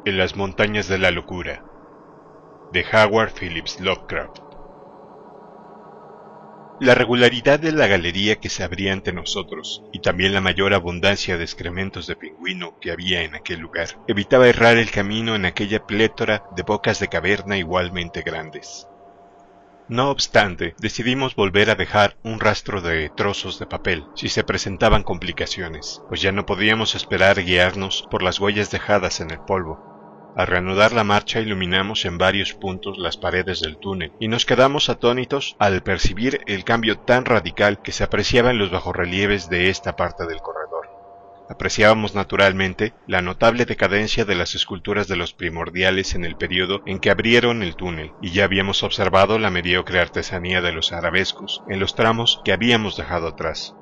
En las montañas de la locura, de Howard Phillips Lovecraft. La regularidad de la galería que se abría ante nosotros, y también la mayor abundancia de excrementos de pingüino que había en aquel lugar, evitaba errar el camino en aquella plétora de bocas de caverna igualmente grandes. No obstante, decidimos volver a dejar un rastro de trozos de papel si se presentaban complicaciones, pues ya no podíamos esperar guiarnos por las huellas dejadas en el polvo. Al reanudar la marcha iluminamos en varios puntos las paredes del túnel y nos quedamos atónitos al percibir el cambio tan radical que se apreciaba en los bajorrelieves de esta parte del corredor. Apreciábamos naturalmente la notable decadencia de las esculturas de los primordiales en el periodo en que abrieron el túnel, y ya habíamos observado la mediocre artesanía de los arabescos en los tramos que habíamos dejado atrás.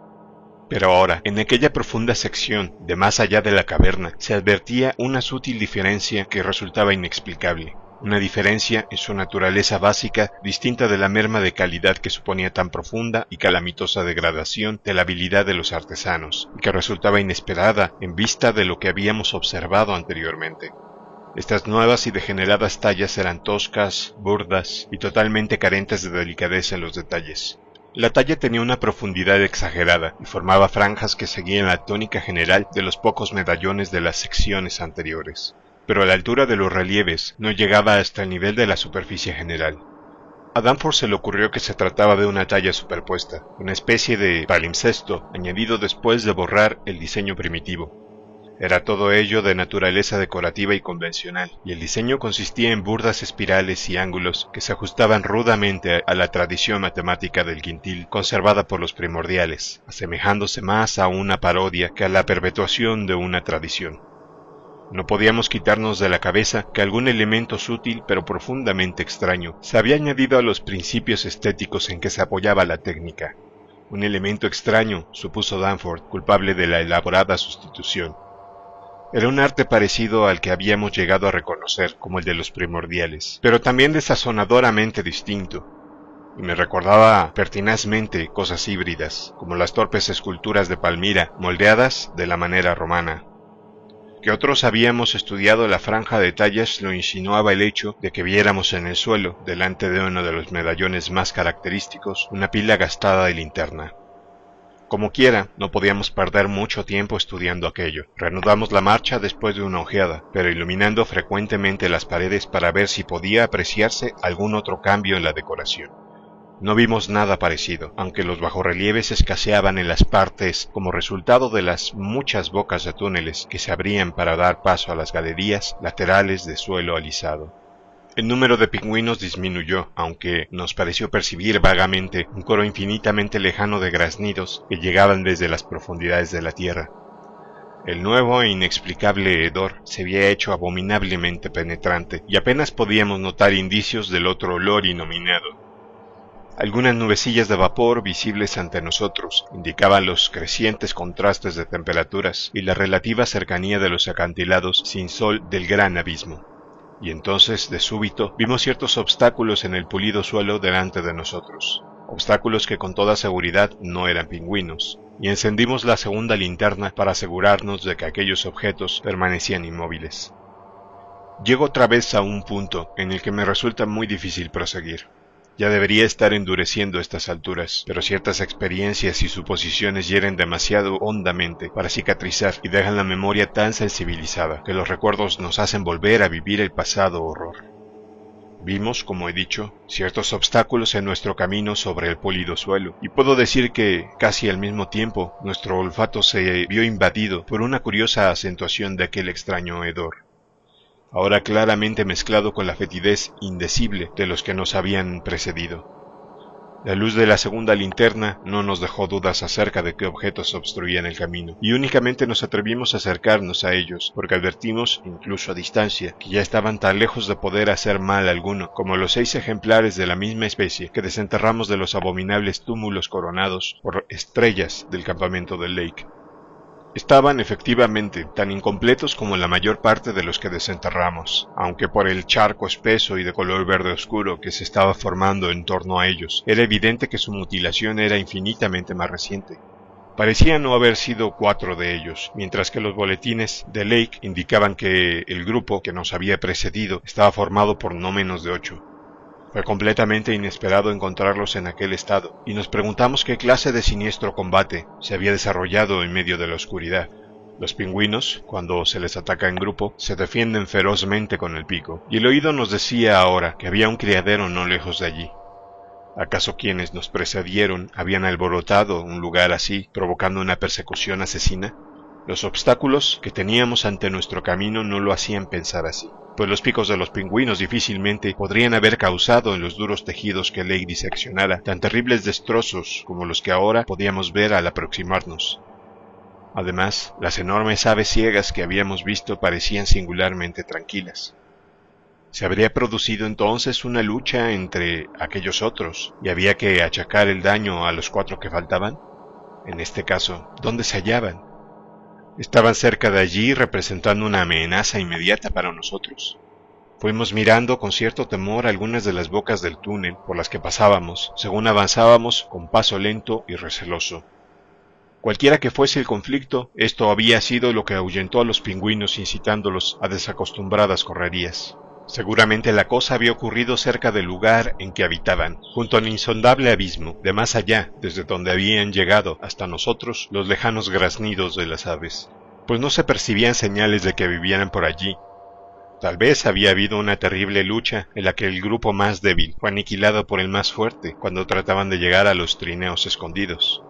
Pero ahora, en aquella profunda sección de más allá de la caverna, se advertía una sutil diferencia que resultaba inexplicable. Una diferencia en su naturaleza básica, distinta de la merma de calidad que suponía tan profunda y calamitosa degradación de la habilidad de los artesanos, y que resultaba inesperada en vista de lo que habíamos observado anteriormente. Estas nuevas y degeneradas tallas eran toscas, burdas y totalmente carentes de delicadeza en los detalles. La talla tenía una profundidad exagerada y formaba franjas que seguían la tónica general de los pocos medallones de las secciones anteriores, pero la altura de los relieves no llegaba hasta el nivel de la superficie general. A Danforth se le ocurrió que se trataba de una talla superpuesta, una especie de palimpsesto añadido después de borrar el diseño primitivo. Era todo ello de naturaleza decorativa y convencional, y el diseño consistía en burdas espirales y ángulos que se ajustaban rudamente a la tradición matemática del quintil conservada por los primordiales, asemejándose más a una parodia que a la perpetuación de una tradición. No podíamos quitarnos de la cabeza que algún elemento sutil pero profundamente extraño se había añadido a los principios estéticos en que se apoyaba la técnica. Un elemento extraño, supuso Danforth, culpable de la elaborada sustitución. Era un arte parecido al que habíamos llegado a reconocer como el de los primordiales, pero también desazonadoramente distinto, y me recordaba pertinazmente cosas híbridas, como las torpes esculturas de Palmira, moldeadas de la manera romana. Que otros habíamos estudiado la franja de tallas lo insinuaba el hecho de que viéramos en el suelo, delante de uno de los medallones más característicos, una pila gastada de linterna. Como quiera, no podíamos perder mucho tiempo estudiando aquello. Reanudamos la marcha después de una ojeada, pero iluminando frecuentemente las paredes para ver si podía apreciarse algún otro cambio en la decoración. No vimos nada parecido, aunque los bajorrelieves escaseaban en las partes como resultado de las muchas bocas de túneles que se abrían para dar paso a las galerías laterales de suelo alisado. El número de pingüinos disminuyó, aunque nos pareció percibir vagamente un coro infinitamente lejano de graznidos que llegaban desde las profundidades de la tierra. El nuevo e inexplicable hedor se había hecho abominablemente penetrante, y apenas podíamos notar indicios del otro olor innominado. Algunas nubecillas de vapor visibles ante nosotros indicaban los crecientes contrastes de temperaturas y la relativa cercanía de los acantilados sin sol del gran abismo. Y entonces, de súbito, vimos ciertos obstáculos en el pulido suelo delante de nosotros, obstáculos que con toda seguridad no eran pingüinos, y encendimos la segunda linterna para asegurarnos de que aquellos objetos permanecían inmóviles. Llego otra vez a un punto en el que me resulta muy difícil proseguir. Ya debería estar endureciendo a estas alturas, pero ciertas experiencias y suposiciones hieren demasiado hondamente para cicatrizar y dejan la memoria tan sensibilizada que los recuerdos nos hacen volver a vivir el pasado horror. Vimos, como he dicho, ciertos obstáculos en nuestro camino sobre el polido suelo, y puedo decir que, casi al mismo tiempo, nuestro olfato se vio invadido por una curiosa acentuación de aquel extraño hedor, ahora claramente mezclado con la fetidez indecible de los que nos habían precedido. La luz de la segunda linterna no nos dejó dudas acerca de qué objetos obstruían el camino, y únicamente nos atrevimos a acercarnos a ellos, porque advertimos, incluso a distancia, que ya estaban tan lejos de poder hacer mal alguno, como los 6 ejemplares de la misma especie que desenterramos de los abominables túmulos coronados por estrellas del campamento del Lake. Estaban efectivamente tan incompletos como la mayor parte de los que desenterramos, aunque por el charco espeso y de color verde oscuro que se estaba formando en torno a ellos, era evidente que su mutilación era infinitamente más reciente. Parecía no haber sido 4 de ellos, mientras que los boletines de Lake indicaban que el grupo que nos había precedido estaba formado por no menos de 8. Fue completamente inesperado encontrarlos en aquel estado, y nos preguntamos qué clase de siniestro combate se había desarrollado en medio de la oscuridad. Los pingüinos, cuando se les ataca en grupo, se defienden ferozmente con el pico, y el oído nos decía ahora que había un criadero no lejos de allí. ¿Acaso quienes nos precedieron habían alborotado un lugar así, provocando una persecución asesina? Los obstáculos que teníamos ante nuestro camino no lo hacían pensar así, pues los picos de los pingüinos difícilmente podrían haber causado en los duros tejidos que Lake diseccionara tan terribles destrozos como los que ahora podíamos ver al aproximarnos. Además, las enormes aves ciegas que habíamos visto parecían singularmente tranquilas. ¿Se habría producido entonces una lucha entre aquellos otros y había que achacar el daño a los 4 que faltaban? En este caso, ¿dónde se hallaban? Estaban cerca de allí representando una amenaza inmediata para nosotros. Fuimos mirando con cierto temor algunas de las bocas del túnel por las que pasábamos, según avanzábamos con paso lento y receloso. Cualquiera que fuese el conflicto, esto había sido lo que ahuyentó a los pingüinos incitándolos a desacostumbradas correrías. Seguramente la cosa había ocurrido cerca del lugar en que habitaban, junto al insondable abismo, de más allá, desde donde habían llegado hasta nosotros los lejanos graznidos de las aves, pues no se percibían señales de que vivieran por allí. Tal vez había habido una terrible lucha en la que el grupo más débil fue aniquilado por el más fuerte cuando trataban de llegar a los trineos escondidos.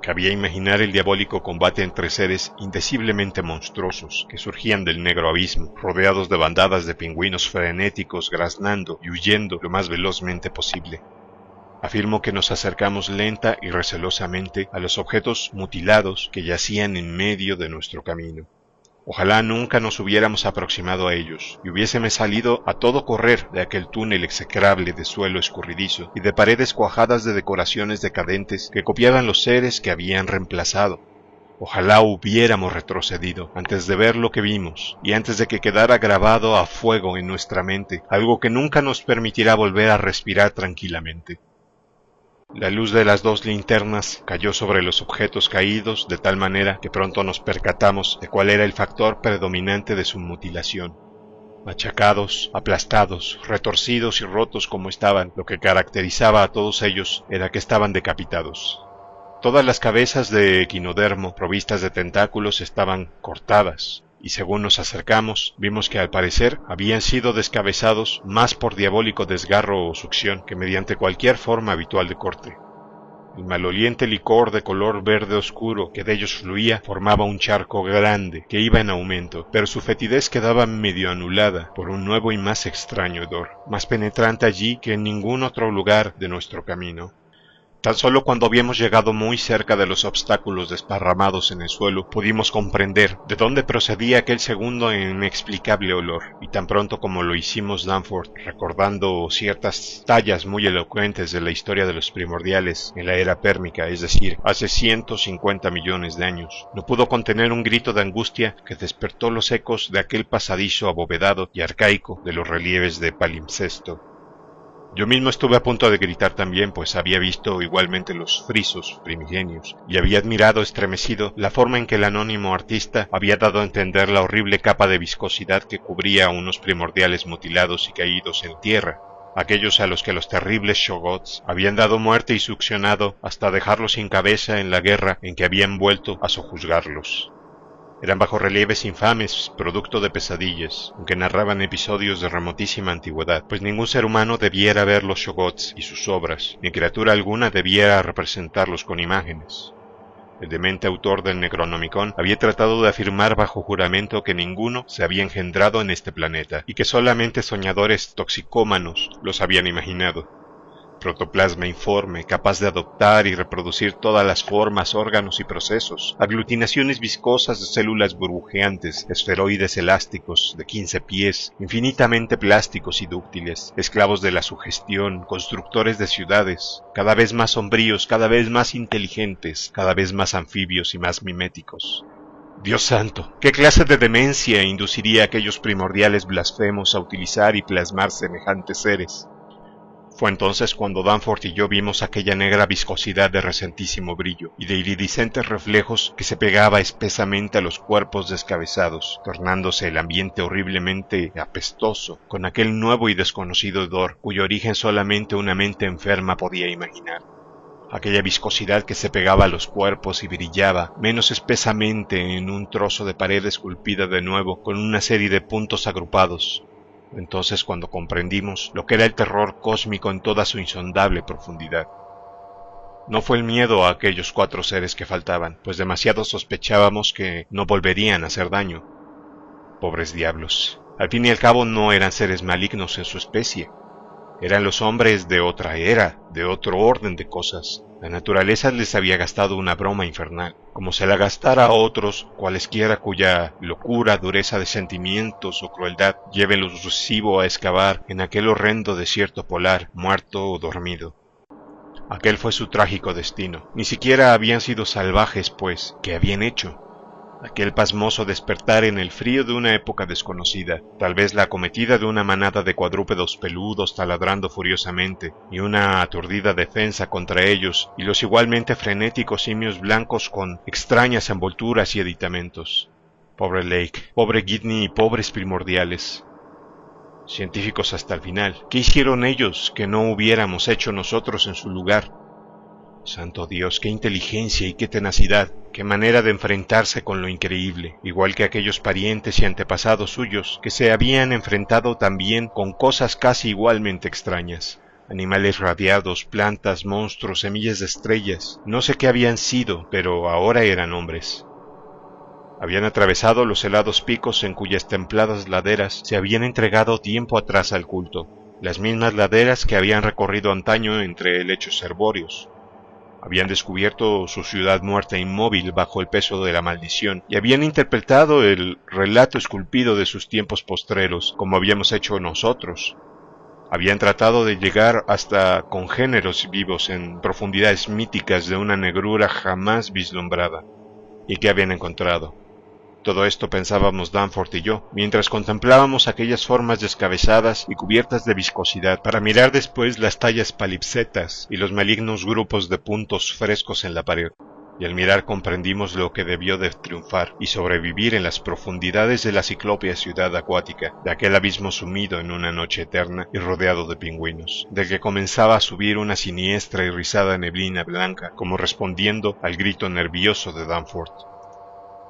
Cabía imaginar el diabólico combate entre seres indeciblemente monstruosos que surgían del negro abismo, rodeados de bandadas de pingüinos frenéticos graznando y huyendo lo más velozmente posible. Afirmo que nos acercamos lenta y recelosamente a los objetos mutilados que yacían en medio de nuestro camino. Ojalá nunca nos hubiéramos aproximado a ellos y hubiésemos salido a todo correr de aquel túnel execrable de suelo escurridizo y de paredes cuajadas de decoraciones decadentes que copiaban los seres que habían reemplazado. Ojalá hubiéramos retrocedido antes de ver lo que vimos y antes de que quedara grabado a fuego en nuestra mente algo que nunca nos permitirá volver a respirar tranquilamente. La luz de las 2 linternas cayó sobre los objetos caídos de tal manera que pronto nos percatamos de cuál era el factor predominante de su mutilación. Machacados, aplastados, retorcidos y rotos como estaban, lo que caracterizaba a todos ellos era que estaban decapitados. Todas las cabezas de equinodermo provistas de tentáculos estaban cortadas, y según nos acercamos, vimos que al parecer habían sido descabezados más por diabólico desgarro o succión que mediante cualquier forma habitual de corte. El maloliente licor de color verde oscuro que de ellos fluía formaba un charco grande que iba en aumento, pero su fetidez quedaba medio anulada por un nuevo y más extraño hedor, más penetrante allí que en ningún otro lugar de nuestro camino. Tan solo cuando habíamos llegado muy cerca de los obstáculos desparramados en el suelo, pudimos comprender de dónde procedía aquel segundo e inexplicable olor, y tan pronto como lo hicimos Danforth, recordando ciertas tallas muy elocuentes de la historia de los primordiales en la era pérmica, es decir, hace 150 millones de años, no pudo contener un grito de angustia que despertó los ecos de aquel pasadizo abovedado y arcaico de los relieves de palimpsesto. Yo mismo estuve a punto de gritar también, pues había visto igualmente los frisos primigenios, y había admirado estremecido la forma en que el anónimo artista había dado a entender la horrible capa de viscosidad que cubría a unos primordiales mutilados y caídos en tierra, aquellos a los que los terribles Shoggoths habían dado muerte y succionado hasta dejarlos sin cabeza en la guerra en que habían vuelto a sojuzgarlos. Eran bajorrelieves infames, producto de pesadillas, aunque narraban episodios de remotísima antigüedad, pues ningún ser humano debiera ver los Shoggoths y sus obras, ni criatura alguna debiera representarlos con imágenes. El demente autor del Necronomicon había tratado de afirmar bajo juramento que ninguno se había engendrado en este planeta, y que solamente soñadores toxicómanos los habían imaginado. Protoplasma informe, capaz de adoptar y reproducir todas las formas, órganos y procesos, aglutinaciones viscosas de células burbujeantes, esferoides elásticos de 15 pies, infinitamente plásticos y dúctiles, esclavos de la sugestión, constructores de ciudades, cada vez más sombríos, cada vez más inteligentes, cada vez más anfibios y más miméticos. Dios santo, ¿qué clase de demencia induciría a aquellos primordiales blasfemos a utilizar y plasmar semejantes seres? Fue entonces cuando Danforth y yo vimos aquella negra viscosidad de recentísimo brillo y de iridiscentes reflejos que se pegaba espesamente a los cuerpos descabezados, tornándose el ambiente horriblemente apestoso, con aquel nuevo y desconocido hedor, cuyo origen solamente una mente enferma podía imaginar. Aquella viscosidad que se pegaba a los cuerpos y brillaba, menos espesamente en un trozo de pared esculpida de nuevo, con una serie de puntos agrupados. Entonces cuando comprendimos lo que era el terror cósmico en toda su insondable profundidad. No fue el miedo a aquellos 4 seres que faltaban, pues demasiado sospechábamos que no volverían a hacer daño. Pobres diablos. Al fin y al cabo no eran seres malignos en su especie. Eran los hombres de otra era, de otro orden de cosas. La naturaleza les había gastado una broma infernal, como se la gastara a otros cualesquiera cuya locura, dureza de sentimientos o crueldad lleve lo sucesivo a excavar en aquel horrendo desierto polar, muerto o dormido. Aquel fue su trágico destino. Ni siquiera habían sido salvajes, pues, ¿qué habían hecho? Aquel pasmoso despertar en el frío de una época desconocida, tal vez la acometida de una manada de cuadrúpedos peludos taladrando furiosamente, y una aturdida defensa contra ellos, y los igualmente frenéticos simios blancos con extrañas envolturas y aditamentos. Pobre Lake, pobre Gidney y pobres primordiales. Científicos hasta el final, ¿qué hicieron ellos que no hubiéramos hecho nosotros en su lugar? Santo Dios, qué inteligencia y qué tenacidad, qué manera de enfrentarse con lo increíble, igual que aquellos parientes y antepasados suyos que se habían enfrentado también con cosas casi igualmente extrañas. Animales radiados, plantas, monstruos, semillas de estrellas, no sé qué habían sido, pero ahora eran hombres. Habían atravesado los helados picos en cuyas templadas laderas se habían entregado tiempo atrás al culto, las mismas laderas que habían recorrido antaño entre helechos herbóreos. Habían descubierto su ciudad muerta e inmóvil bajo el peso de la maldición, y habían interpretado el relato esculpido de sus tiempos postreros, como habíamos hecho nosotros. Habían tratado de llegar hasta congéneros vivos en profundidades míticas de una negrura jamás vislumbrada. ¿Y qué habían encontrado? Todo esto pensábamos Danforth y yo, mientras contemplábamos aquellas formas descabezadas y cubiertas de viscosidad, para mirar después las tallas palipsetas y los malignos grupos de puntos frescos en la pared. Y al mirar comprendimos lo que debió de triunfar y sobrevivir en las profundidades de la ciclópea ciudad acuática, de aquel abismo sumido en una noche eterna y rodeado de pingüinos, del que comenzaba a subir una siniestra y rizada neblina blanca, como respondiendo al grito nervioso de Danforth.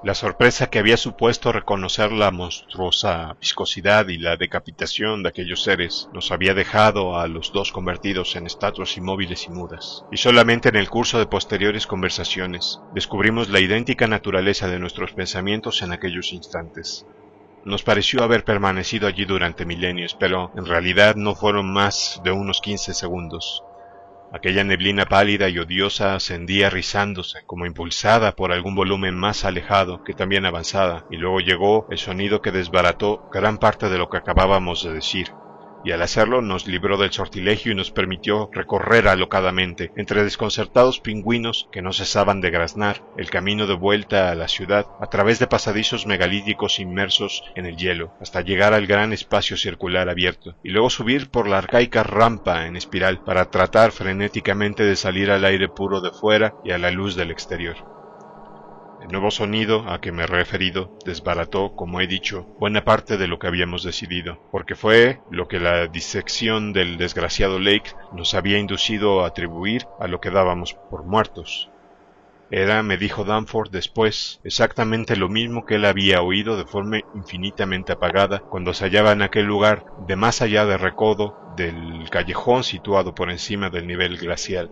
La sorpresa que había supuesto reconocer la monstruosa viscosidad y la decapitación de aquellos seres nos había dejado a los dos convertidos en estatuas inmóviles y mudas, y solamente en el curso de posteriores conversaciones descubrimos la idéntica naturaleza de nuestros pensamientos en aquellos instantes. Nos pareció haber permanecido allí durante milenios, pero en realidad no fueron más de unos 15 segundos. Aquella neblina pálida y odiosa ascendía rizándose, como impulsada por algún volumen más alejado que también avanzada, y luego llegó el sonido que desbarató gran parte de lo que acabábamos de decir, y al hacerlo nos libró del sortilegio y nos permitió recorrer alocadamente, entre desconcertados pingüinos que no cesaban de graznar, el camino de vuelta a la ciudad, a través de pasadizos megalíticos inmersos en el hielo, hasta llegar al gran espacio circular abierto, y luego subir por la arcaica rampa en espiral para tratar frenéticamente de salir al aire puro de fuera y a la luz del exterior. El nuevo sonido a que me he referido desbarató, como he dicho, buena parte de lo que habíamos decidido, porque fue lo que la disección del desgraciado Lake nos había inducido a atribuir a lo que dábamos por muertos. Era, me dijo Danforth después, exactamente lo mismo que él había oído de forma infinitamente apagada cuando se hallaba en aquel lugar de más allá de recodo del callejón situado por encima del nivel glacial.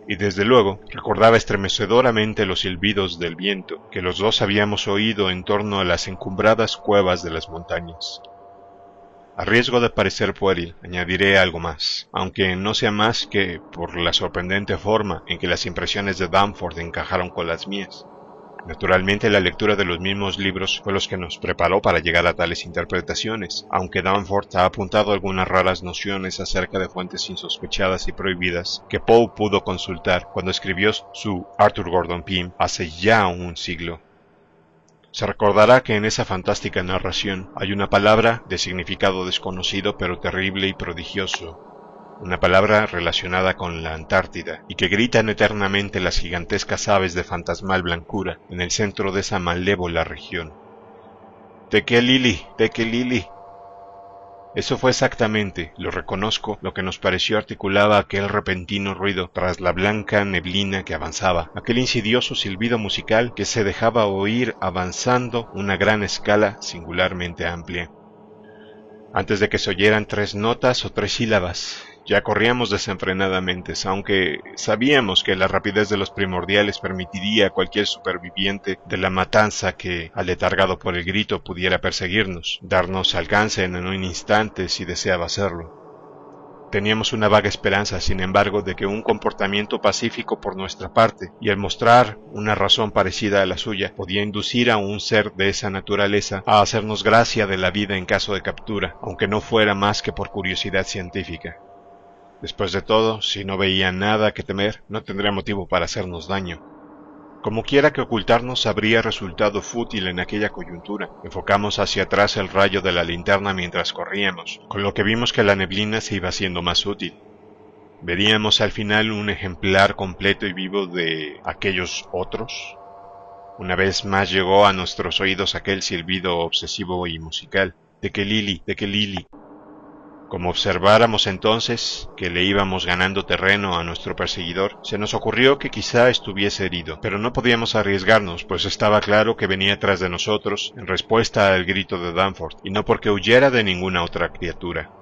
Y desde luego recordaba estremecedoramente los silbidos del viento que los dos habíamos oído en torno a las encumbradas cuevas de las montañas. A riesgo de parecer pueril, añadiré algo más, aunque no sea más que por la sorprendente forma en que las impresiones de Danforth encajaron con las mías. Naturalmente la lectura de los mismos libros fue los que nos preparó para llegar a tales interpretaciones, aunque Danforth ha apuntado algunas raras nociones acerca de fuentes insospechadas y prohibidas que Poe pudo consultar cuando escribió su Arthur Gordon Pym hace ya un siglo. Se recordará que en esa fantástica narración hay una palabra de significado desconocido pero terrible y prodigioso: una palabra relacionada con la Antártida, y que gritan eternamente las gigantescas aves de fantasmal blancura en el centro de esa malévola región. Tekelili, Tekelili. Eso fue exactamente, lo reconozco, lo que nos pareció articulaba aquel repentino ruido tras la blanca neblina que avanzaba, aquel insidioso silbido musical que se dejaba oír avanzando una gran escala singularmente amplia. Antes de que se oyeran 3 notas o 3 sílabas, ya corríamos desenfrenadamente, aunque sabíamos que la rapidez de los primordiales permitiría a cualquier superviviente de la matanza que, aletargado por el grito, pudiera perseguirnos, darnos alcance en un instante si deseaba hacerlo. Teníamos una vaga esperanza, sin embargo, de que un comportamiento pacífico por nuestra parte y el mostrar una razón parecida a la suya podía inducir a un ser de esa naturaleza a hacernos gracia de la vida en caso de captura, aunque no fuera más que por curiosidad científica. Después de todo, si no veía nada que temer, no tendría motivo para hacernos daño. Como quiera que ocultarnos habría resultado fútil en aquella coyuntura. Enfocamos hacia atrás el rayo de la linterna mientras corríamos, con lo que vimos que la neblina se iba haciendo más útil. ¿Veríamos al final un ejemplar completo y vivo de aquellos otros? Una vez más llegó a nuestros oídos aquel silbido obsesivo y musical. Tekelili, Tekelili. Como observáramos entonces que le íbamos ganando terreno a nuestro perseguidor, se nos ocurrió que quizá estuviese herido, pero no podíamos arriesgarnos, pues estaba claro que venía tras de nosotros en respuesta al grito de Danforth, y no porque huyera de ninguna otra criatura.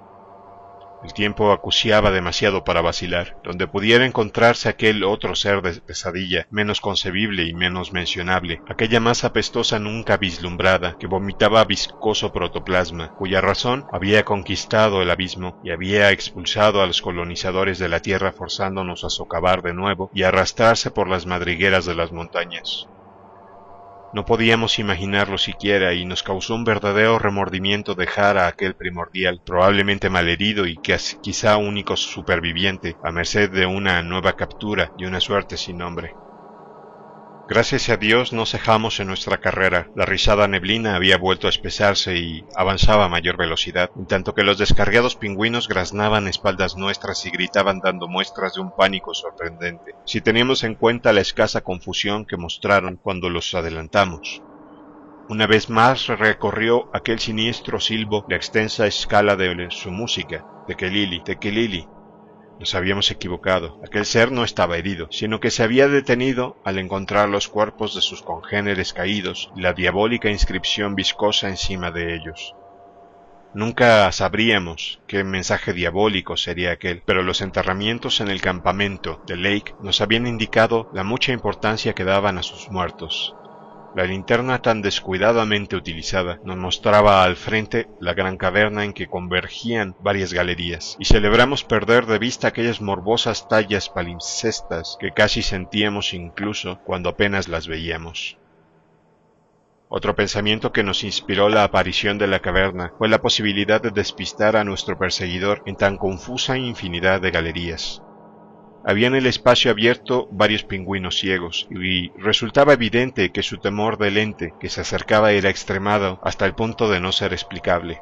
El tiempo acuciaba demasiado para vacilar, donde pudiera encontrarse aquel otro ser de pesadilla, menos concebible y menos mencionable, aquella masa apestosa nunca vislumbrada, que vomitaba viscoso protoplasma, cuya razón había conquistado el abismo y había expulsado a los colonizadores de la Tierra forzándonos a socavar de nuevo y a arrastrarse por las madrigueras de las montañas. No podíamos imaginarlo siquiera y nos causó un verdadero remordimiento dejar a aquel primordial, probablemente malherido y quizá único superviviente, a merced de una nueva captura y una suerte sin nombre. Gracias a Dios no cejamos en nuestra carrera. La rizada neblina había vuelto a espesarse y avanzaba a mayor velocidad, en tanto que los descarriados pingüinos graznaban espaldas nuestras y gritaban dando muestras de un pánico sorprendente, si teníamos en cuenta la escasa confusión que mostraron cuando los adelantamos. Una vez más recorrió aquel siniestro silbo la extensa escala de su música, Tekelili, Tekelili. Nos habíamos equivocado. Aquel ser no estaba herido, sino que se había detenido al encontrar los cuerpos de sus congéneres caídos y la diabólica inscripción viscosa encima de ellos. Nunca sabríamos qué mensaje diabólico sería aquel, pero los enterramientos en el campamento de Lake nos habían indicado la mucha importancia que daban a sus muertos. La linterna tan descuidadamente utilizada nos mostraba al frente la gran caverna en que convergían varias galerías, y celebramos perder de vista aquellas morbosas tallas palimpsestas que casi sentíamos incluso cuando apenas las veíamos. Otro pensamiento que nos inspiró la aparición de la caverna fue la posibilidad de despistar a nuestro perseguidor en tan confusa infinidad de galerías. Había en el espacio abierto varios pingüinos ciegos, y resultaba evidente que su temor del ente que se acercaba era extremado hasta el punto de no ser explicable.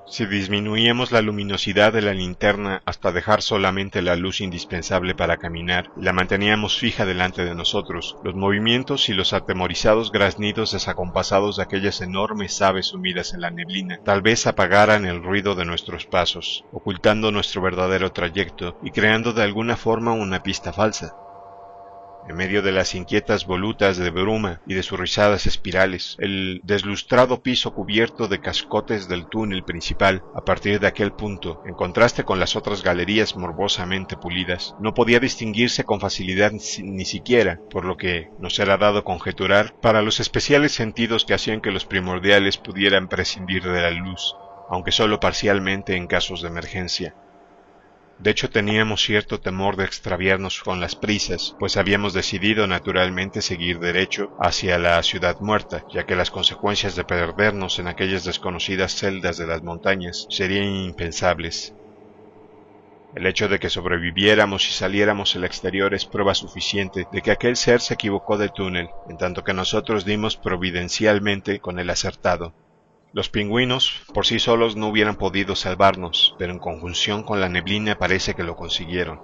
Si disminuíamos la luminosidad de la linterna hasta dejar solamente la luz indispensable para caminar y la manteníamos fija delante de nosotros, los movimientos y los atemorizados graznidos desacompasados de aquellas enormes aves sumidas en la neblina tal vez apagaran el ruido de nuestros pasos, ocultando nuestro verdadero trayecto y creando de alguna forma una pista falsa. En medio de las inquietas volutas de bruma y de sus rizadas espirales, el deslustrado piso cubierto de cascotes del túnel principal, a partir de aquel punto, en contraste con las otras galerías morbosamente pulidas, no podía distinguirse con facilidad ni siquiera, por lo que nos era dado conjeturar, para los especiales sentidos que hacían que los primordiales pudieran prescindir de la luz, aunque solo parcialmente en casos de emergencia. De hecho, teníamos cierto temor de extraviarnos con las prisas, pues habíamos decidido naturalmente seguir derecho hacia la ciudad muerta, ya que las consecuencias de perdernos en aquellas desconocidas celdas de las montañas serían impensables. El hecho de que sobreviviéramos y saliéramos al exterior es prueba suficiente de que aquel ser se equivocó de túnel, en tanto que nosotros dimos providencialmente con el acertado. Los pingüinos por sí solos no hubieran podido salvarnos, pero en conjunción con la neblina parece que lo consiguieron.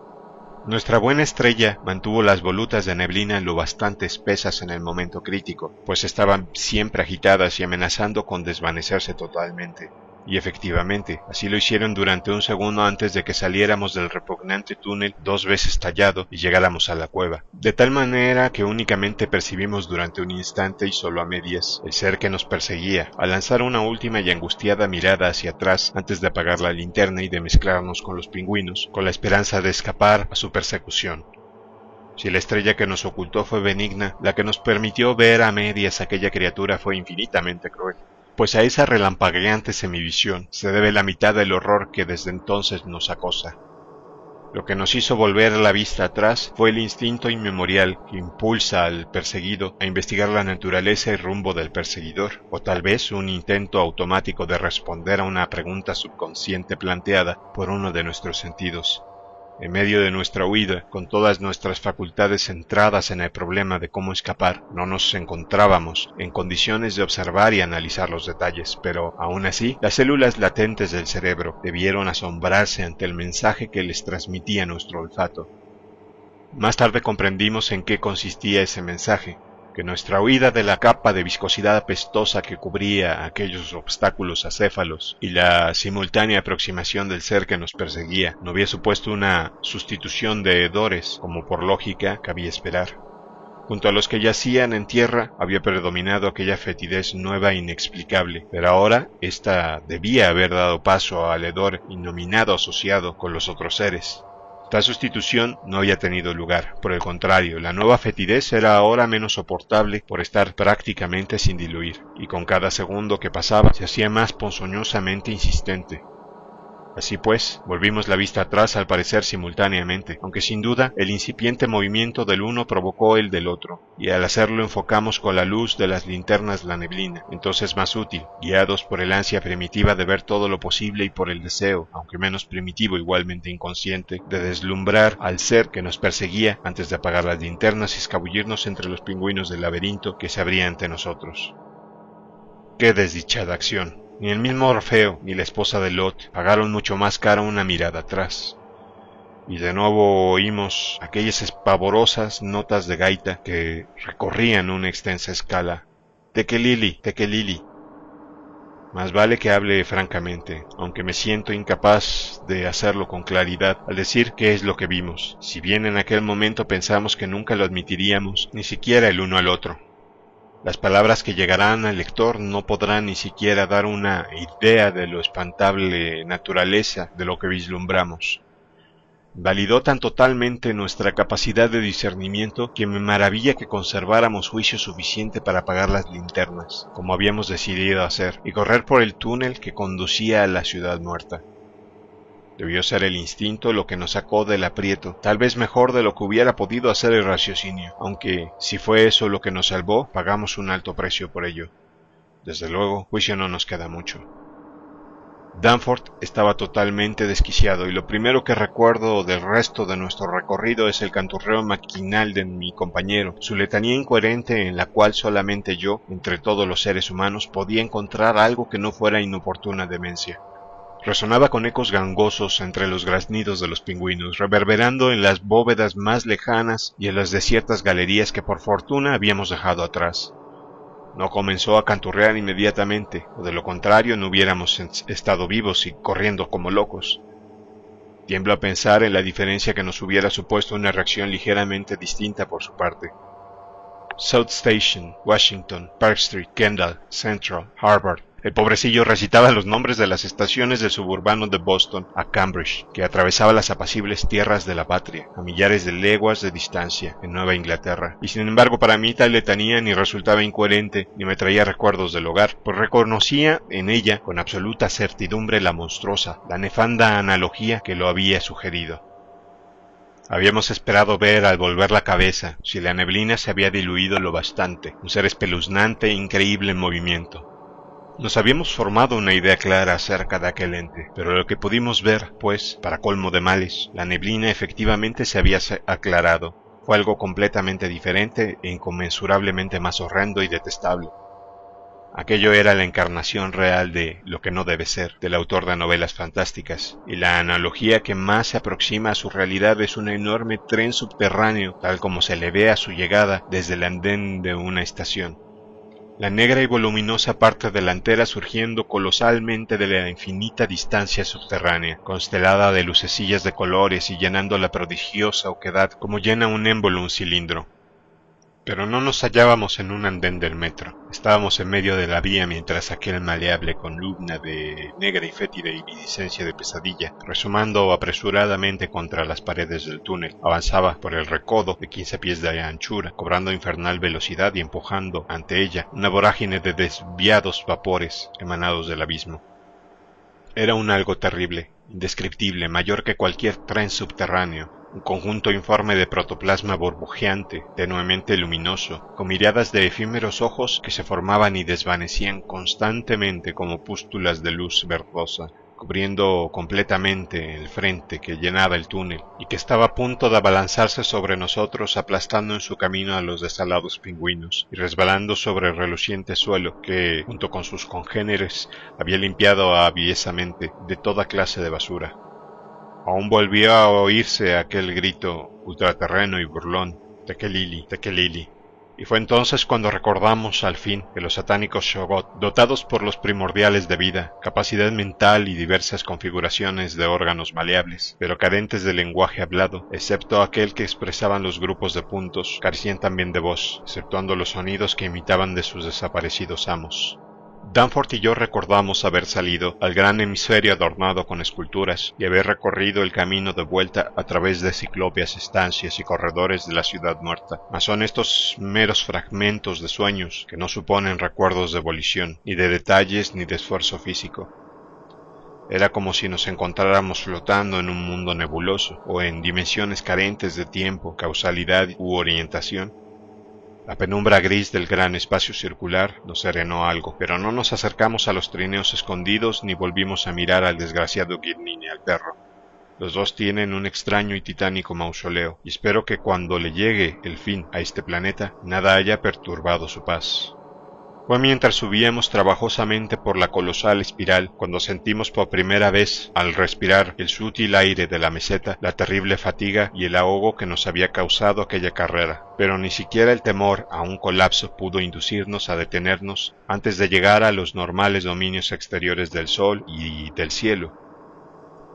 Nuestra buena estrella mantuvo las volutas de neblina lo bastante espesas en el momento crítico, pues estaban siempre agitadas y amenazando con desvanecerse totalmente. Y efectivamente, así lo hicieron durante un segundo antes de que saliéramos del repugnante túnel 2 veces tallado y llegáramos a la cueva, de tal manera que únicamente percibimos durante un instante y solo a medias el ser que nos perseguía, al lanzar una última y angustiada mirada hacia atrás antes de apagar la linterna y de mezclarnos con los pingüinos, con la esperanza de escapar a su persecución. Si la estrella que nos ocultó fue benigna, la que nos permitió ver a medias aquella criatura fue infinitamente cruel. Pues a esa relampagueante semivisión se debe la mitad del horror que desde entonces nos acosa. Lo que nos hizo volver la vista atrás fue el instinto inmemorial que impulsa al perseguido a investigar la naturaleza y rumbo del perseguidor, o tal vez un intento automático de responder a una pregunta subconsciente planteada por uno de nuestros sentidos. En medio de nuestra huida, con todas nuestras facultades centradas en el problema de cómo escapar, no nos encontrábamos en condiciones de observar y analizar los detalles, pero, aún así, las células latentes del cerebro debieron asombrarse ante el mensaje que les transmitía nuestro olfato. Más tarde comprendimos en qué consistía ese mensaje, que nuestra huida de la capa de viscosidad apestosa que cubría aquellos obstáculos acéfalos y la simultánea aproximación del ser que nos perseguía no había supuesto una sustitución de hedores, como por lógica cabía esperar. Junto a los que yacían en tierra había predominado aquella fetidez nueva e inexplicable, pero ahora ésta debía haber dado paso al hedor innominado asociado con los otros seres. Tal sustitución no había tenido lugar. Por el contrario, la nueva fetidez era ahora menos soportable por estar prácticamente sin diluir, y con cada segundo que pasaba se hacía más ponzoñosamente insistente. Así pues, volvimos la vista atrás al parecer simultáneamente, aunque sin duda el incipiente movimiento del uno provocó el del otro, y al hacerlo enfocamos con la luz de las linternas la neblina, entonces más útil, guiados por el ansia primitiva de ver todo lo posible y por el deseo, aunque menos primitivo igualmente inconsciente, de deslumbrar al ser que nos perseguía antes de apagar las linternas y escabullirnos entre los pingüinos del laberinto que se abría ante nosotros. ¡Qué desdichada acción! Ni el mismo Orfeo ni la esposa de Lot pagaron mucho más cara una mirada atrás. Y de nuevo oímos aquellas espavorosas notas de gaita que recorrían una extensa escala. Tekelili, tekelili. Más vale que hable francamente, aunque me siento incapaz de hacerlo con claridad al decir qué es lo que vimos, si bien en aquel momento pensamos que nunca lo admitiríamos, ni siquiera el uno al otro. Las palabras que llegarán al lector no podrán ni siquiera dar una idea de lo espantable naturaleza de lo que vislumbramos. Validó tan totalmente nuestra capacidad de discernimiento que me maravilla que conserváramos juicio suficiente para apagar las linternas, como habíamos decidido hacer, y correr por el túnel que conducía a la ciudad muerta. Debió ser el instinto lo que nos sacó del aprieto, tal vez mejor de lo que hubiera podido hacer el raciocinio, aunque, si fue eso lo que nos salvó, pagamos un alto precio por ello. Desde luego, juicio no nos queda mucho. Danforth estaba totalmente desquiciado, y lo primero que recuerdo del resto de nuestro recorrido es el canturreo maquinal de mi compañero, su letanía incoherente en la cual solamente yo, entre todos los seres humanos, podía encontrar algo que no fuera inoportuna demencia. Resonaba con ecos gangosos entre los graznidos de los pingüinos, reverberando en las bóvedas más lejanas y en las desiertas galerías que por fortuna habíamos dejado atrás. No comenzó a canturrear inmediatamente, o de lo contrario no hubiéramos estado vivos y corriendo como locos. Tiemblo a pensar en la diferencia que nos hubiera supuesto una reacción ligeramente distinta por su parte. South Station, Washington, Park Street, Kendall, Central, Harvard. El pobrecillo recitaba los nombres de las estaciones del suburbano de Boston a Cambridge, que atravesaba las apacibles tierras de la patria, a millares de leguas de distancia, en Nueva Inglaterra, y sin embargo para mí tal letanía ni resultaba incoherente, ni me traía recuerdos del hogar, pues reconocía en ella con absoluta certidumbre la monstruosa, la nefanda analogía que lo había sugerido. Habíamos esperado ver al volver la cabeza, si la neblina se había diluido lo bastante, un ser espeluznante e increíble en movimiento. Nos habíamos formado una idea clara acerca de aquel ente, pero lo que pudimos ver, pues, para colmo de males, la neblina efectivamente se había aclarado. Fue algo completamente diferente e inconmensurablemente más horrendo y detestable. Aquello era la encarnación real de Lo que no debe ser, del autor de novelas fantásticas, y la analogía que más se aproxima a su realidad es un enorme tren subterráneo, tal como se le ve a su llegada desde el andén de una estación. La negra y voluminosa parte delantera surgiendo colosalmente de la infinita distancia subterránea, constelada de lucecillas de colores y llenando la prodigiosa oquedad como llena un émbolo un cilindro. Pero no nos hallábamos en un andén del metro, estábamos en medio de la vía mientras aquel maleable columna de negra y fétida iridiscencia de pesadilla, resumando apresuradamente contra las paredes del túnel, avanzaba por el recodo de 15 pies de anchura, cobrando infernal velocidad y empujando ante ella una vorágine de desviados vapores emanados del abismo. Era un algo terrible, indescriptible, mayor que cualquier tren subterráneo, un conjunto informe de protoplasma burbujeante, tenuemente luminoso, con miradas de efímeros ojos que se formaban y desvanecían constantemente como pústulas de luz verdosa, cubriendo completamente el frente que llenaba el túnel y que estaba a punto de abalanzarse sobre nosotros aplastando en su camino a los desalados pingüinos y resbalando sobre el reluciente suelo que, junto con sus congéneres, había limpiado aviesamente de toda clase de basura. Aún volvió a oírse aquel grito ultraterreno y burlón, Tekelili, Tekelili, y fue entonces cuando recordamos al fin que los satánicos Shoggoth, dotados por los primordiales de vida, capacidad mental y diversas configuraciones de órganos maleables, pero carentes de lenguaje hablado, excepto aquel que expresaban los grupos de puntos, carecían también de voz, exceptuando los sonidos que imitaban de sus desaparecidos amos. Danforth y yo recordamos haber salido al gran hemisferio adornado con esculturas y haber recorrido el camino de vuelta a través de ciclópeas estancias y corredores de la ciudad muerta. Mas son estos meros fragmentos de sueños que no suponen recuerdos de volición, ni de detalles ni de esfuerzo físico. Era como si nos encontráramos flotando en un mundo nebuloso o en dimensiones carentes de tiempo, causalidad u orientación. La penumbra gris del gran espacio circular nos serenó algo, pero no nos acercamos a los trineos escondidos ni volvimos a mirar al desgraciado Gidney ni al perro. Los dos tienen un extraño y titánico mausoleo, y espero que cuando le llegue el fin a este planeta, nada haya perturbado su paz. Fue mientras subíamos trabajosamente por la colosal espiral cuando sentimos por primera vez, al respirar el sutil aire de la meseta, la terrible fatiga y el ahogo que nos había causado aquella carrera. Pero ni siquiera el temor a un colapso pudo inducirnos a detenernos antes de llegar a los normales dominios exteriores del sol y del cielo.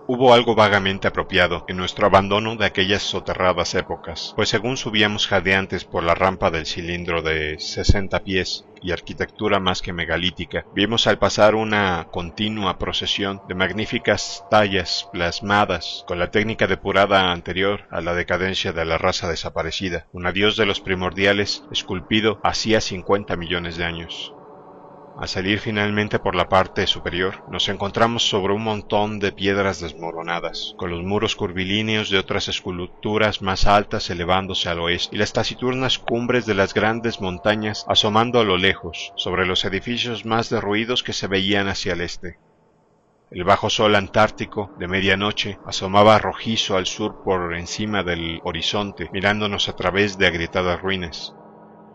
Hubo algo vagamente apropiado en nuestro abandono de aquellas soterradas épocas, pues según subíamos jadeantes por la rampa del cilindro de 60 pies y arquitectura más que megalítica, vimos al pasar una continua procesión de magníficas tallas plasmadas con la técnica depurada anterior a la decadencia de la raza desaparecida, un adiós de los primordiales esculpido hacía 50 millones de años. Al salir finalmente por la parte superior, nos encontramos sobre un montón de piedras desmoronadas, con los muros curvilíneos de otras esculturas más altas elevándose al oeste y las taciturnas cumbres de las grandes montañas asomando a lo lejos, sobre los edificios más derruidos que se veían hacia el este. El bajo sol antártico de medianoche asomaba rojizo al sur por encima del horizonte, mirándonos a través de agrietadas ruinas.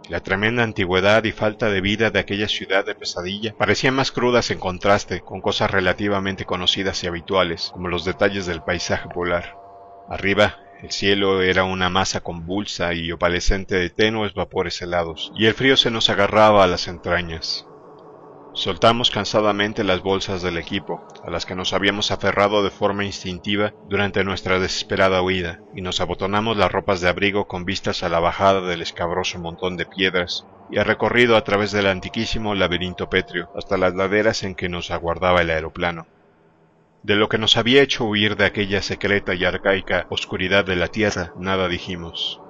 La tremenda antigüedad y falta de vida de aquella ciudad de pesadilla parecían más crudas en contraste con cosas relativamente conocidas y habituales, como los detalles del paisaje polar. Arriba, el cielo era una masa convulsa y opalescente de tenues vapores helados, y el frío se nos agarraba a las entrañas. Soltamos cansadamente las bolsas del equipo, a las que nos habíamos aferrado de forma instintiva durante nuestra desesperada huida, y nos abotonamos las ropas de abrigo con vistas a la bajada del escabroso montón de piedras y al recorrido a través del antiquísimo laberinto pétreo hasta las laderas en que nos aguardaba el aeroplano. De lo que nos había hecho huir de aquella secreta y arcaica oscuridad de la tierra, nada dijimos.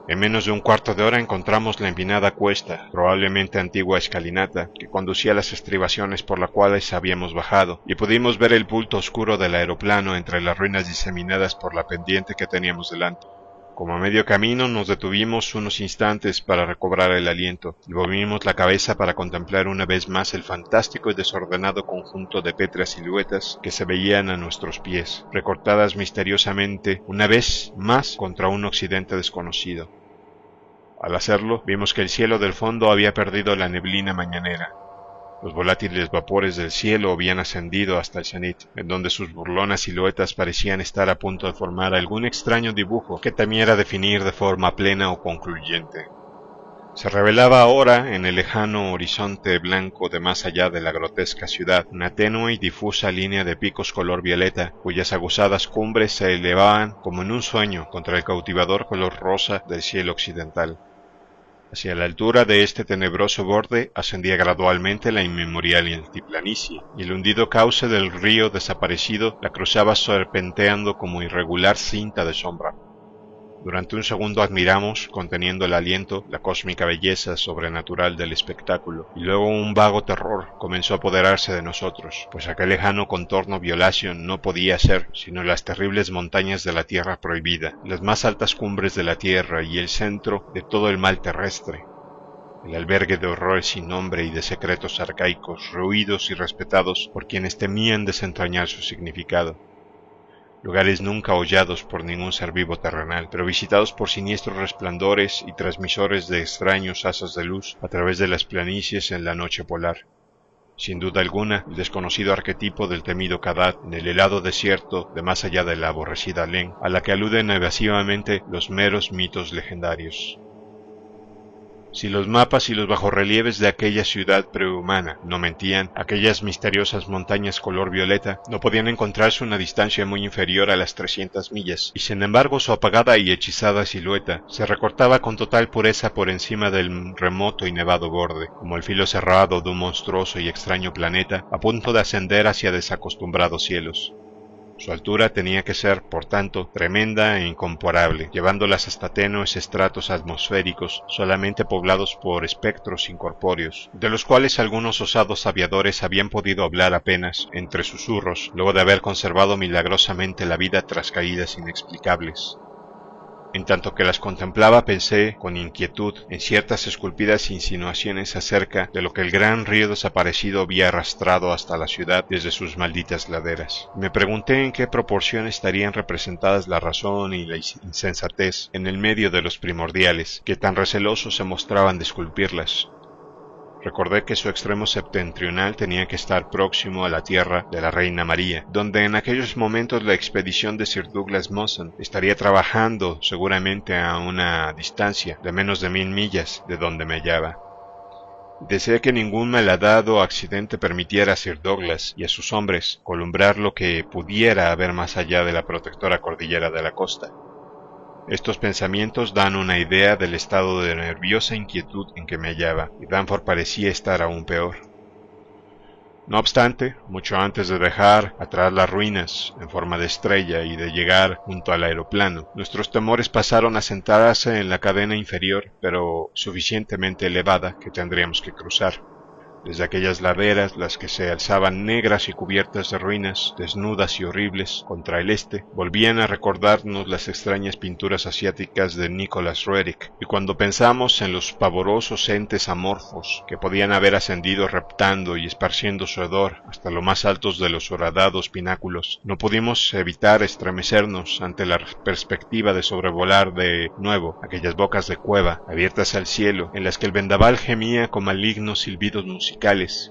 En menos de un cuarto de hora encontramos la empinada cuesta, probablemente antigua escalinata, que conducía a las estribaciones por las cuales habíamos bajado, y pudimos ver el bulto oscuro del aeroplano entre las ruinas diseminadas por la pendiente que teníamos delante. Como a medio camino nos detuvimos unos instantes para recobrar el aliento, y volvimos la cabeza para contemplar una vez más el fantástico y desordenado conjunto de pétreas siluetas que se veían a nuestros pies, recortadas misteriosamente una vez más contra un occidente desconocido. Al hacerlo, vimos que el cielo del fondo había perdido la neblina mañanera. Los volátiles vapores del cielo habían ascendido hasta el cenit, en donde sus burlonas siluetas parecían estar a punto de formar algún extraño dibujo que temiera definir de forma plena o concluyente. Se revelaba ahora en el lejano horizonte blanco de más allá de la grotesca ciudad una tenue y difusa línea de picos color violeta, cuyas aguzadas cumbres se elevaban como en un sueño contra el cautivador color rosa del cielo occidental. Hacia la altura de este tenebroso borde ascendía gradualmente la inmemorial altiplanicie, y el hundido cauce del río desaparecido la cruzaba serpenteando como irregular cinta de sombra. Durante un segundo admiramos, conteniendo el aliento, la cósmica belleza sobrenatural del espectáculo, y luego un vago terror comenzó a apoderarse de nosotros, pues aquel lejano contorno violáceo no podía ser sino las terribles montañas de la tierra prohibida, las más altas cumbres de la tierra y el centro de todo el mal terrestre, el albergue de horrores sin nombre y de secretos arcaicos, rehuidos y respetados por quienes temían desentrañar su significado. Lugares nunca hollados por ningún ser vivo terrenal, pero visitados por siniestros resplandores y transmisores de extraños haces de luz a través de las planicies en la noche polar. Sin duda alguna, el desconocido arquetipo del temido Kadat en el helado desierto de más allá de la aborrecida Len, a la que aluden evasivamente los meros mitos legendarios. Si los mapas y los bajorrelieves de aquella ciudad prehumana no mentían, aquellas misteriosas montañas color violeta no podían encontrarse a una distancia muy inferior a las 300 millas, y sin embargo su apagada y hechizada silueta se recortaba con total pureza por encima del remoto y nevado borde, como el filo cerrado de un monstruoso y extraño planeta a punto de ascender hacia desacostumbrados cielos. Su altura tenía que ser, por tanto, tremenda e incomparable, llevándolas hasta tenues estratos atmosféricos solamente poblados por espectros incorpóreos, de los cuales algunos osados aviadores habían podido hablar apenas entre susurros, luego de haber conservado milagrosamente la vida tras caídas inexplicables. En tanto que las contemplaba pensé, con inquietud, en ciertas esculpidas insinuaciones acerca de lo que el gran río desaparecido había arrastrado hasta la ciudad desde sus malditas laderas. Me pregunté en qué proporción estarían representadas la razón y la insensatez en el medio de los primordiales, que tan recelosos se mostraban de esculpirlas. Recordé que su extremo septentrional tenía que estar próximo a la tierra de la Reina María, donde en aquellos momentos la expedición de Sir Douglas Mawson estaría trabajando seguramente a una distancia de menos de 1000 millas de donde me hallaba. Deseé que ningún malhadado accidente permitiera a Sir Douglas y a sus hombres columbrar lo que pudiera haber más allá de la protectora cordillera de la costa. Estos pensamientos dan una idea del estado de nerviosa inquietud en que me hallaba, y Danforth parecía estar aún peor. No obstante, mucho antes de dejar atrás las ruinas en forma de estrella y de llegar junto al aeroplano, nuestros temores pasaron a sentarse en la cadena inferior, pero suficientemente elevada, que tendríamos que cruzar. Desde aquellas laderas, las que se alzaban negras y cubiertas de ruinas, desnudas y horribles, contra el este, volvían a recordarnos las extrañas pinturas asiáticas de Nicholas Roerich, y cuando pensamos en los pavorosos entes amorfos que podían haber ascendido reptando y esparciendo su hedor hasta lo más altos de los horadados pináculos, no pudimos evitar estremecernos ante la perspectiva de sobrevolar de nuevo aquellas bocas de cueva abiertas al cielo, en las que el vendaval gemía con malignos silbidos musicales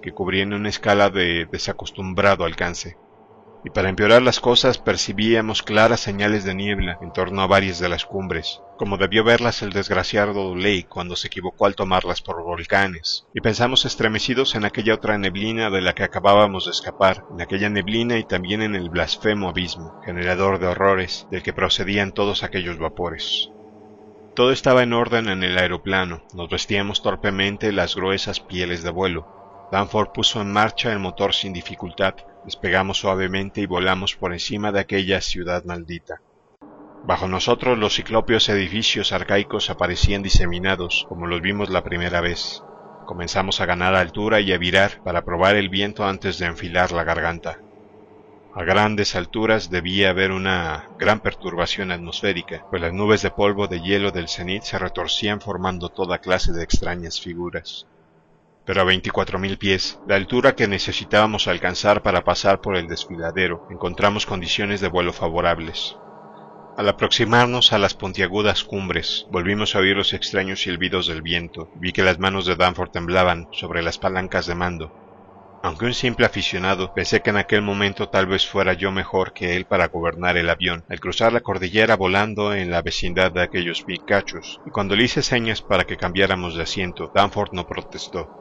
que cubrían una escala de desacostumbrado alcance. Y para empeorar las cosas percibíamos claras señales de niebla en torno a varias de las cumbres, como debió verlas el desgraciado Lake cuando se equivocó al tomarlas por volcanes, y pensamos estremecidos en aquella otra neblina de la que acabábamos de escapar, en aquella neblina y también en el blasfemo abismo, generador de horrores, del que procedían todos aquellos vapores. Todo estaba en orden en el aeroplano, nos vestíamos torpemente las gruesas pieles de vuelo. Danforth puso en marcha el motor sin dificultad, despegamos suavemente y volamos por encima de aquella ciudad maldita. Bajo nosotros los ciclópeos edificios arcaicos aparecían diseminados, como los vimos la primera vez. Comenzamos a ganar altura y a virar para probar el viento antes de enfilar la garganta. A grandes alturas debía haber una gran perturbación atmosférica, pues las nubes de polvo de hielo del cenit se retorcían formando toda clase de extrañas figuras. Pero a 24.000 pies, la altura que necesitábamos alcanzar para pasar por el desfiladero, encontramos condiciones de vuelo favorables. Al aproximarnos a las puntiagudas cumbres, volvimos a oír los extraños silbidos del viento. Vi que las manos de Danforth temblaban sobre las palancas de mando. Aunque un simple aficionado, pensé que en aquel momento tal vez fuera yo mejor que él para gobernar el avión, al cruzar la cordillera volando en la vecindad de aquellos picachos, y cuando le hice señas para que cambiáramos de asiento, Danforth no protestó.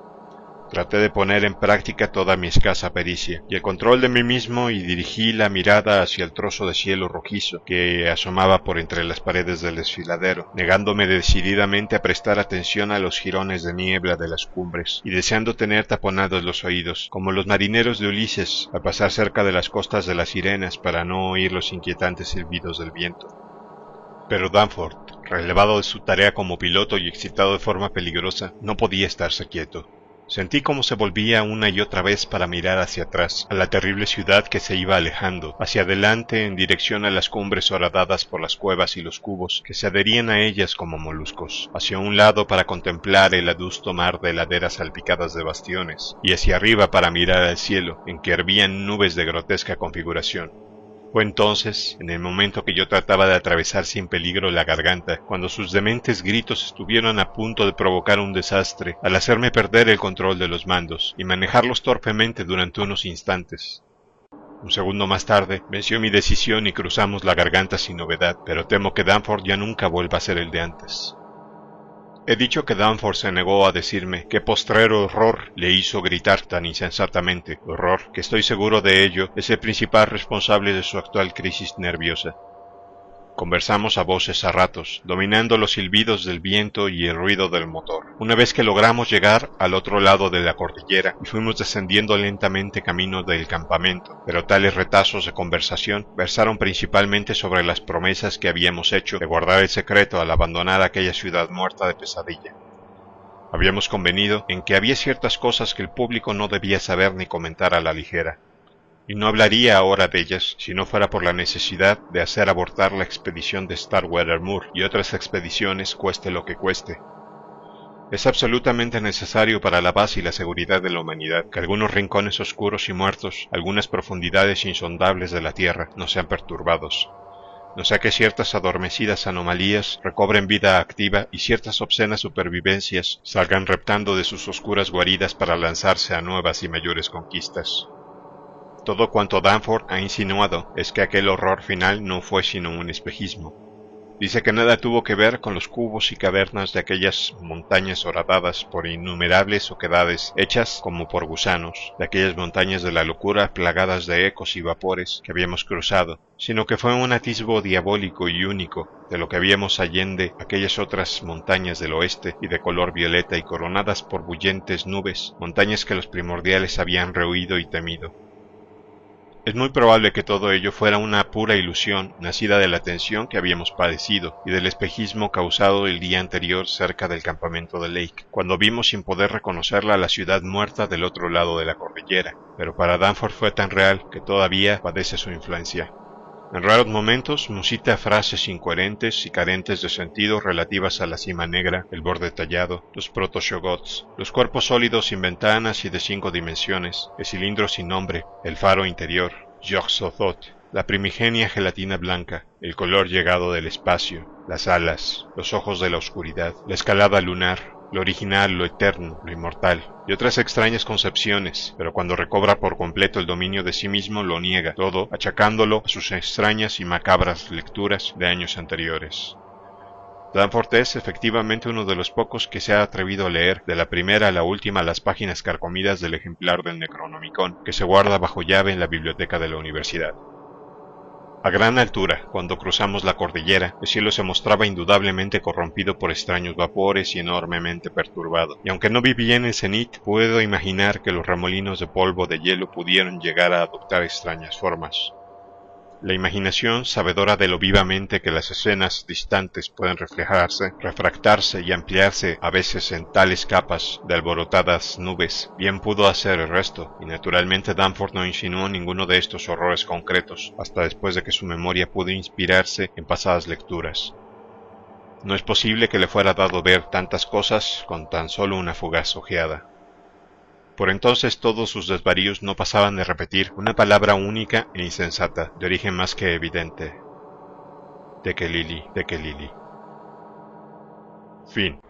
Traté de poner en práctica toda mi escasa pericia y el control de mí mismo y dirigí la mirada hacia el trozo de cielo rojizo que asomaba por entre las paredes del desfiladero, negándome decididamente a prestar atención a los jirones de niebla de las cumbres y deseando tener taponados los oídos, como los marineros de Ulises al pasar cerca de las costas de las Sirenas para no oír los inquietantes silbidos del viento. Pero Danforth, relevado de su tarea como piloto y excitado de forma peligrosa, no podía estarse quieto. Sentí cómo se volvía una y otra vez para mirar hacia atrás, a la terrible ciudad que se iba alejando, hacia adelante en dirección a las cumbres horadadas por las cuevas y los cubos que se adherían a ellas como moluscos, hacia un lado para contemplar el adusto mar de laderas salpicadas de bastiones, y hacia arriba para mirar al cielo, en que hervían nubes de grotesca configuración. Fue entonces, en el momento que yo trataba de atravesar sin peligro la garganta, cuando sus dementes gritos estuvieron a punto de provocar un desastre al hacerme perder el control de los mandos y manejarlos torpemente durante unos instantes. Un segundo más tarde, venció mi decisión y cruzamos la garganta sin novedad, pero temo que Danforth ya nunca vuelva a ser el de antes. He dicho que Danforth se negó a decirme qué postrero horror le hizo gritar tan insensatamente, horror que estoy seguro de ello es el principal responsable de su actual crisis nerviosa. Conversamos a voces a ratos, dominando los silbidos del viento y el ruido del motor. Una vez que logramos llegar al otro lado de la cordillera y fuimos descendiendo lentamente camino del campamento, pero tales retazos de conversación versaron principalmente sobre las promesas que habíamos hecho de guardar el secreto al abandonar aquella ciudad muerta de pesadilla. Habíamos convenido en que había ciertas cosas que el público no debía saber ni comentar a la ligera. Y no hablaría ahora de ellas si no fuera por la necesidad de hacer abortar la expedición de Starkweather Moore y otras expediciones cueste lo que cueste. Es absolutamente necesario para la paz y la seguridad de la humanidad que algunos rincones oscuros y muertos, algunas profundidades insondables de la Tierra, no sean perturbados. No sea que ciertas adormecidas anomalías recobren vida activa y ciertas obscenas supervivencias salgan reptando de sus oscuras guaridas para lanzarse a nuevas y mayores conquistas. Todo cuanto Danforth ha insinuado es que aquel horror final no fue sino un espejismo. Dice que nada tuvo que ver con los cubos y cavernas de aquellas montañas horadadas por innumerables oquedades hechas como por gusanos, de aquellas montañas de la locura plagadas de ecos y vapores que habíamos cruzado, sino que fue un atisbo diabólico y único de lo que habíamos allende aquellas otras montañas del oeste y de color violeta y coronadas por bullentes nubes, montañas que los primordiales habían rehuido y temido. Es muy probable que todo ello fuera una pura ilusión nacida de la tensión que habíamos padecido y del espejismo causado el día anterior cerca del campamento de Lake, cuando vimos sin poder reconocerla la ciudad muerta del otro lado de la cordillera, pero para Danforth fue tan real que todavía padece su influencia. En raros momentos musita frases incoherentes y carentes de sentido relativas a la cima negra, el borde tallado, los proto-shogots, los cuerpos sólidos sin ventanas y de 5 dimensiones, el cilindro sin nombre, el faro interior, Yog-Sothoth, la primigenia gelatina blanca, el color llegado del espacio, las alas, los ojos de la oscuridad, la escalada lunar, lo original, lo eterno, lo inmortal, y otras extrañas concepciones, pero cuando recobra por completo el dominio de sí mismo lo niega todo, achacándolo a sus extrañas y macabras lecturas de años anteriores. Danforth es efectivamente uno de los pocos que se ha atrevido a leer de la primera a la última las páginas carcomidas del ejemplar del Necronomicon que se guarda bajo llave en la biblioteca de la universidad. A gran altura, cuando cruzamos la cordillera, el cielo se mostraba indudablemente corrompido por extraños vapores y enormemente perturbado, y aunque no viví en el cenit, puedo imaginar que los remolinos de polvo de hielo pudieron llegar a adoptar extrañas formas. La imaginación, sabedora de lo vivamente que las escenas distantes pueden reflejarse, refractarse y ampliarse a veces en tales capas de alborotadas nubes, bien pudo hacer el resto, y naturalmente Danforth no insinuó ninguno de estos horrores concretos, hasta después de que su memoria pudo inspirarse en pasadas lecturas. No es posible que le fuera dado ver tantas cosas con tan solo una fugaz ojeada. Por entonces todos sus desvaríos no pasaban de repetir una palabra única e insensata, de origen más que evidente. Tekelili, Tekelili. Fin.